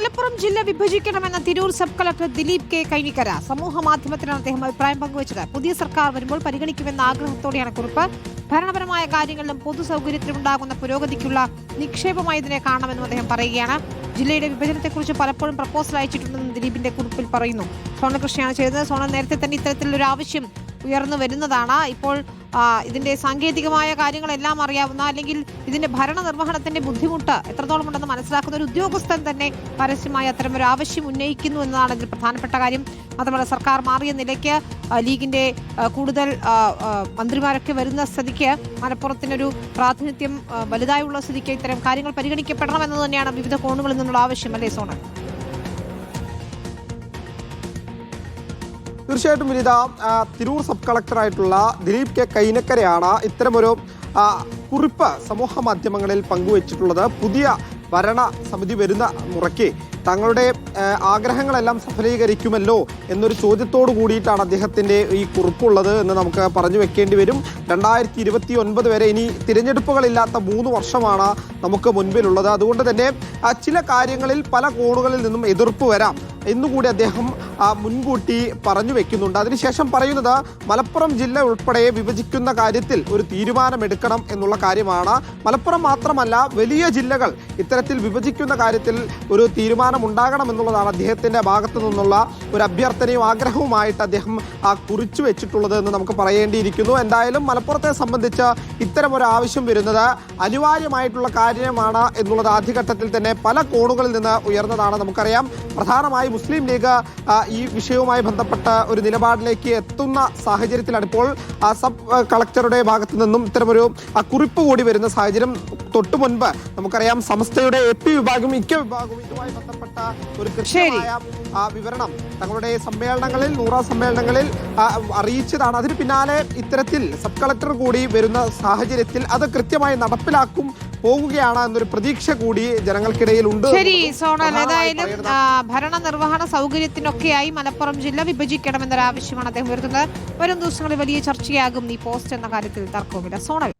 മലപ്പുറം ജില്ല വിഭജിക്കണമെന്ന Tirur sub collector Dileep K Kainikkara സമൂഹ മാധ്യമത്തിലാണ് അദ്ദേഹം അഭിപ്രായം പങ്കുവച്ചത്. പുതിയ സർക്കാർ വരുമ്പോൾ പരിഗണിക്കുമെന്ന ആഗ്രഹത്തോടെയാണ് കുറിപ്പ്. ഭരണപരമായ കാര്യങ്ങളിലും പൊതുസൗകര്യത്തിലുണ്ടാകുന്ന പുരോഗതിക്കുള്ള നിക്ഷേപമായി ഇതിനെ കാണണമെന്നും അദ്ദേഹം പറയുകയാണ്. ജില്ലയുടെ വിഭജനത്തെക്കുറിച്ച് പലപ്പോഴും പ്രപ്പോസൽ അയച്ചിട്ടുണ്ടെന്ന് ദിലീപിന്റെ കുറിപ്പിൽ പറയുന്നു. സോണകൃഷ്ണയാണ് ചെയ്തത്. സോണ, നേരത്തെ തന്നെ ഇത്തരത്തിലൊരു ആവശ്യം ഉയർന്നു വരുന്നതാണ്. ഇപ്പോൾ ഇതിന്റെ സാങ്കേതികമായ കാര്യങ്ങളെല്ലാം അറിയാവുന്ന, അല്ലെങ്കിൽ ഇതിന്റെ ഭരണനിർവഹണത്തിന്റെ ബുദ്ധിമുട്ട് എത്രത്തോളം ഉണ്ടെന്ന് മനസ്സിലാക്കുന്ന ഒരു ഉദ്യോഗസ്ഥൻ തന്നെ പരസ്യമായി അത്തരമൊരു ആവശ്യം ഉന്നയിക്കുന്നു എന്നതാണ് ഇതിൽ പ്രധാനപ്പെട്ട കാര്യം. മാത്രമല്ല, സർക്കാർ മാറിയ നിലയ്ക്ക് ലീഗിന്റെ കൂടുതൽ മന്ത്രിമാരൊക്കെ വരുന്ന സ്ഥിതിക്ക് മലപ്പുറത്തിനൊരു പ്രാതിനിധ്യം വലുതായുള്ള സ്ഥിതിക്ക് ഇത്തരം കാര്യങ്ങൾ പരിഗണിക്കപ്പെടണമെന്ന് തന്നെയാണ് വിവിധ കോണുകളിൽ നിന്നുള്ള ആവശ്യം, അല്ലേ സോണ? തീർച്ചയായിട്ടും വിനിത, തിരൂർ സബ് കളക്ടറായിട്ടുള്ള ദിലീപ് കെ കൈനക്കരയാണ് ഇത്തരമൊരു കുറിപ്പ് സമൂഹ മാധ്യമങ്ങളിൽ പങ്കുവച്ചിട്ടുള്ളത്. പുതിയ ഭരണ സമിതി വരുന്ന മുറയ്ക്ക് തങ്ങളുടെ ആഗ്രഹങ്ങളെല്ലാം സഫലീകരിക്കുമല്ലോ എന്നൊരു ചോദ്യത്തോടു കൂടിയിട്ടാണ് അദ്ദേഹത്തിൻ്റെ ഈ കുറിപ്പുള്ളത് എന്ന് നമുക്ക് പറഞ്ഞു വെക്കേണ്ടി വരും. 2029 വരെ ഇനി തിരഞ്ഞെടുപ്പുകളില്ലാത്ത 3 വർഷമാണ് നമുക്ക് മുൻപിലുള്ളത്. അതുകൊണ്ട് തന്നെ ചില കാര്യങ്ങളിൽ പല കോണുകളിൽ നിന്നും എതിർപ്പ് വരാം എന്നുകൂടി അദ്ദേഹം മുൻകൂട്ടി പറഞ്ഞു വെക്കുന്നുണ്ട്. അതിനുശേഷം പറയുന്നത് മലപ്പുറം ജില്ല ഉൾപ്പെടെ വിഭജിക്കുന്ന കാര്യത്തിൽ ഒരു തീരുമാനമെടുക്കണം എന്നുള്ള കാര്യമാണ്. മലപ്പുറം മാത്രമല്ല, വലിയ ജില്ലകൾ ഇത്തരത്തിൽ വിഭജിക്കുന്ന കാര്യത്തിൽ ഒരു തീരുമാനമുണ്ടാകണമെന്നുള്ളതാണ് അദ്ദേഹത്തിൻ്റെ ഭാഗത്തു നിന്നുള്ള ഒരു അഭ്യർത്ഥനയും ആഗ്രഹവുമായിട്ട് അദ്ദേഹം കുറിച്ചു വെച്ചിട്ടുള്ളത് എന്ന് നമുക്ക് പറയേണ്ടിയിരിക്കുന്നു. എന്തായാലും മലപ്പുറത്തെ സംബന്ധിച്ച് ഇത്തരം ഒരു ആവശ്യം വരുന്നത് അനിവാര്യമായിട്ടുള്ള കാര്യമാണ് എന്നുള്ളത് ആദ്യഘട്ടത്തിൽ തന്നെ പല കോണുകളിൽ നിന്ന് ഉയർന്നതാണ്. നമുക്കറിയാം, പ്രധാനമായി മുസ്ലിം ലീഗ് ഈ വിഷയവുമായി ബന്ധപ്പെട്ട ഒരു നിലപാടിലേക്ക് എത്തുന്ന സാഹചര്യത്തിലാണ് ഇപ്പോൾ സബ് കളക്ടറുടെ ഭാഗത്തു നിന്നും ഇത്തരമൊരു കുറിപ്പ് കൂടി വരുന്ന സാഹചര്യം. തൊട്ടു മുൻപ് നമുക്കറിയാം, സംസ്ഥയുടെ AP വിഭാഗവും IK വിഭാഗവും ഇതുമായി ബന്ധപ്പെട്ട ഒരു കൃത്യമായ വിവരണം തങ്ങളുടെ സമ്മേളനങ്ങളിൽ 100 സമ്മേളനങ്ങളിൽ അറിയിച്ചതാണ്. അതിന് പിന്നാലെ ഇത്തരത്തിൽ സബ് കളക്ടർ കൂടി വരുന്ന സാഹചര്യത്തിൽ അത് കൃത്യമായി നടപ്പിലാക്കും പോകുകയാണ് എന്നൊരു പ്രതീക്ഷ കൂടി ജനങ്ങൾക്കിടയിൽ ഉണ്ട്. ശരി സോണൽ, ഏതായാലും ഭരണനിർവഹണ സൗകര്യത്തിനൊക്കെയായി മലപ്പുറം ജില്ല വിഭജിക്കണമെന്നൊരാവശ്യമാണ് അദ്ദേഹം ഉയർത്തുന്നത്. വരും ദിവസങ്ങളിൽ വലിയ ചർച്ചയാകും ഈ പോസ്റ്റ് എന്ന കാര്യത്തിൽ തർക്കവുമില്ല. സോണൽ.